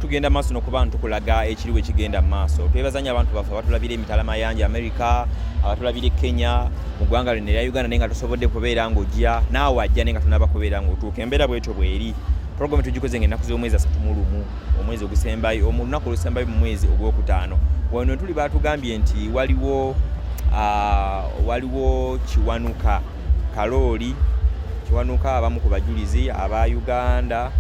tugenda maaso n'okuba ntukulaga ekiriwo ekigenda maaso. Twebazanya abantu baffe abatulabira emitalama yangi America, abatulabira Kenya, mu ggwanga lino erya Uganda naye nga tosobodde kubeera ng'ojja naawe ajja naye nga tonaba kubeera ng'otuuka. Embeera bwetyo bweri. Program tugikoze ng'ennaku z'omwezi 31 omwezi ogusembayo olunaku olusembayo mu mwezi ogwokutaano. Wano tuli baatugambye nti waliwo kiwanuka kalooli kiwanuka abamu ku bajulizi aba Uganda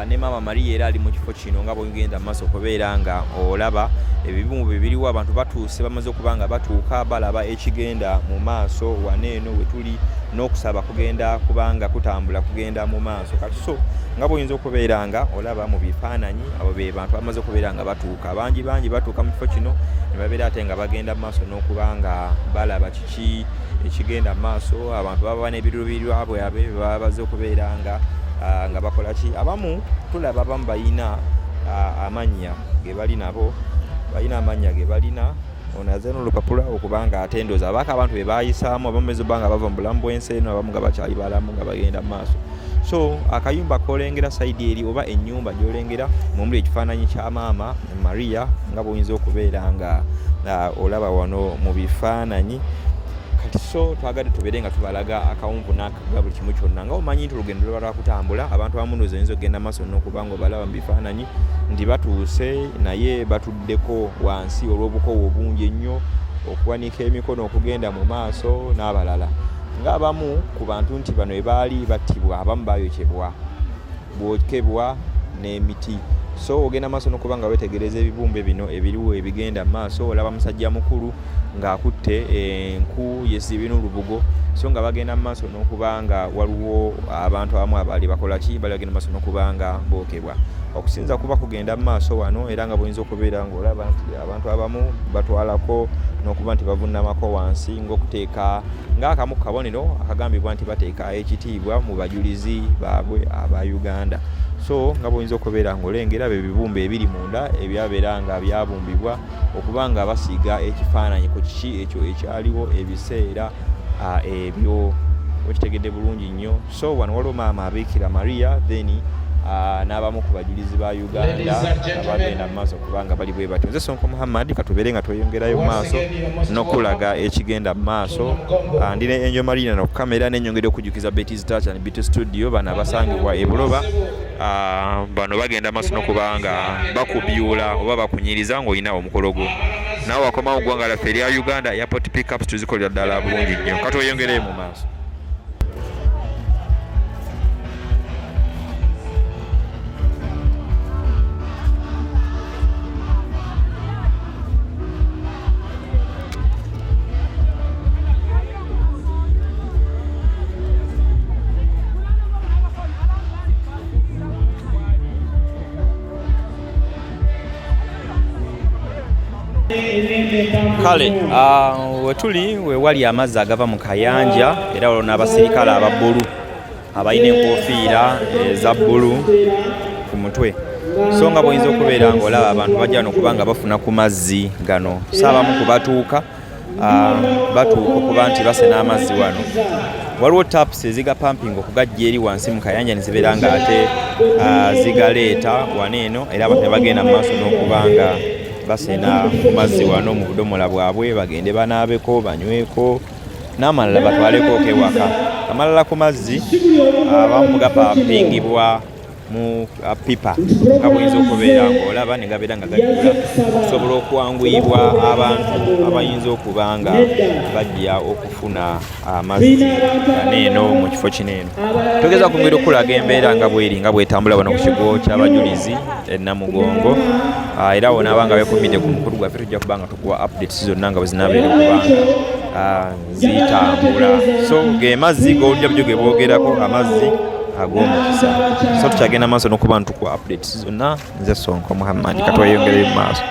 ne Mama Maria era ali mu kifo kino nga bw'ogenda maaso okubeera nga olaba ebibumbe biriwo abantu batuuse bamaze okuba nga batuuka balaba ekigenda mu maaso waneeno we tuli n'okusaba kugenda kubanga kutambula kugenda mu maaso kati so nga bw'oyinza okubeera nga olaba mu bifaananyi abo be bantu bamaze okubeera nga batuuka bangi batuuka mu kifo kino ne babeera ate nga bagenda mu maaso n'okuba nga balaba kiki ekigenda mu maaso abantu baba n'ebiruubirirwa bwabwe baba baze okubeera nga bakola ki abamu tulaba abamu balina amannya ge bali nabo balina amannya ge balina ono aze n'olupapula okubanga atendooza abaka abantu be baayisaamu abamu ezoba nga bava mu bulamu bw'ensi eno abamu nga bakyali balamu nga bagenda mu maaso. So akayumba kolengera sayidi eri oba ennyumba gyolengera mumbuli ekifaananyi kya Maama Maria nga bw'oyinza okubeera nga olaba wano mu bifaananyi. Kati so twagadde tubeere nga tubalaga akawumpu n'akaga buli kimu kyonna nga omanyi nti olugendo luba lwakutambula abantu abamu ndowooza oyinza okugenda maaso n'okuba nga obalaba mu bifaananyi nti batuuse naye batuddeko wansi olw'obukowo obungi ennyo okuwanika emikono okugenda mu maaso n'abalala ng'abamu ku bantu nti bano ebaali battibwa abamu baayokebwa bwokebwa n'emiti. So ogenda maaso n'okuba nga wetegereza ebibumbe bino ebiriwo ebigenda maaso olaba musajja mukulu ng'akutte enku yesibye n'olubugo so nga bagenda maaso n'okuba nga waliwo abantu abamu abaali bakola ki bali bagenda maaso n'okuba nga bookebwa okusinza kuba kugenda maaso wano era nga bw'oyinza okubeera ng'olaba nti abantu abamu batwalako n'okuba nti bavunnamako wansi ng'okuteeka ng'akamu ku kabonero akagambibwa nti bateeka ekitiibwa mu bajulizi baabwe aba Uganda. So nga bw'oyinza okubeera ng'olengera ebibumbe ebiri munda ebyabeera nga byabumbibwa okuba nga basiiga ekifaananyi ku kiki ekyo ekyaliwo ebiseera ebyo wekitegedde bulungi nnyo. So wano waliwo Maama Abiikira Maria then n'abamu ku bajulizi ba Uganda abagenda mu maaso kubanga bali bwe batyo. Nze Sonko Muhammad katubeere nga tweyongerayo mu maaso n'okulaga ekigenda mu maaso. Ndina Enjo Marina no kamera n'ennyongera okujjukiza Betty's Touch and Beauty Studio bano abasangibwa e Buloba. Bano bagenda maaso n'okuba nga bakubyula oba bakunyiriza ng'olina omukolo gwo naawe wakomawo ggwanga lyaffe erya Uganda airport pickups tuzikolera ddala bulungi nnyo katweyongereyo mu maaso. Kale wetuli wewali amazzi agava mu kayanja era olwo n'abasirikale aba bbulu abalina enkofiira eza bbulu ku mutwe. So nga bw'oyinza okubeera ng'olaba abantu bajja n'okuba nga bafuna ku mazzi gano saabamu kubatuuka okuba nti basena amazzi wano. Waliwo taps ezigapampinga okugajja eri wansi mu kayanja ne zibeera nga ate zigaleeta waneeno era abantu ne bagenda mu maaso n'okuba nga basena ku mazzi wano mu budomola bwabwe bagende banaabeko banyweko n'amalala batwaleko kewaka. Amalala ku mazzi abamu gapampingibwa mu pipa nga bw'oyinza okubeera ng'olaba ne gabeera nga gajjula okusobola okwanguyibwa abantu abayinza okuba nga bajja okufuna amazzi neeno mu kifo kineeno. Tugeza ku ngeri okulaga embeera nga bw'eri nga bw'etambula wano ku kigo ky'abajulizi e Namugongo era wona abanga beekumidde ku mukulu gwaffe tujja kuba nga tukuwa updates zonna nga bwe zinaabeera okuba nga zitambula. So ge mazzi g'olulya byo ge boogerako amazzi ag'omukisa. So tukyagenda maaso n'okuba ntukuwa updates zonna. Nze Sonko Muhammad katweyongereyo mu maaso.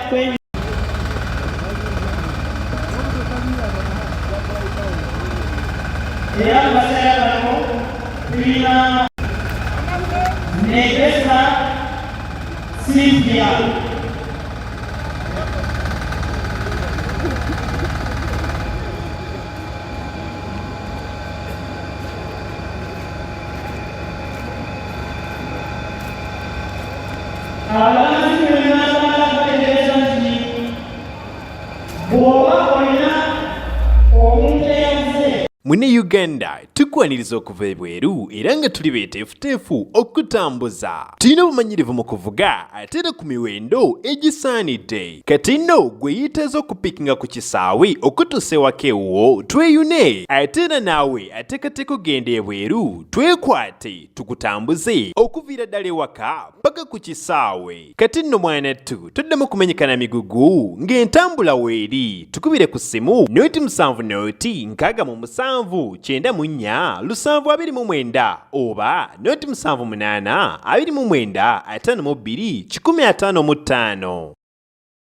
Allah bw'oba olina omuntu eyavuze. Mune Uganda tukwaniriza okuva ebweru era nga tuli beeteefuteefu okutambuza. Tulina obumanyirivu mu kuvuga ate era ku miwendo egisaanidde. Kati nno gwe yeetaaza okupikinga ku kisaawe okutuusa ewaka ewuwo tweyune. Ate era naawe ateekateeka ogenda ebweru twekwate tukutambuze okuviira ddala ewaka paka ku kisaawe. Kati nno mwanattu toddamu kumenyekana migugu ng'entambula weeri. Tukubire ku ssimu noti 7 noti 67 94 729 oba noti 78 29 52 155.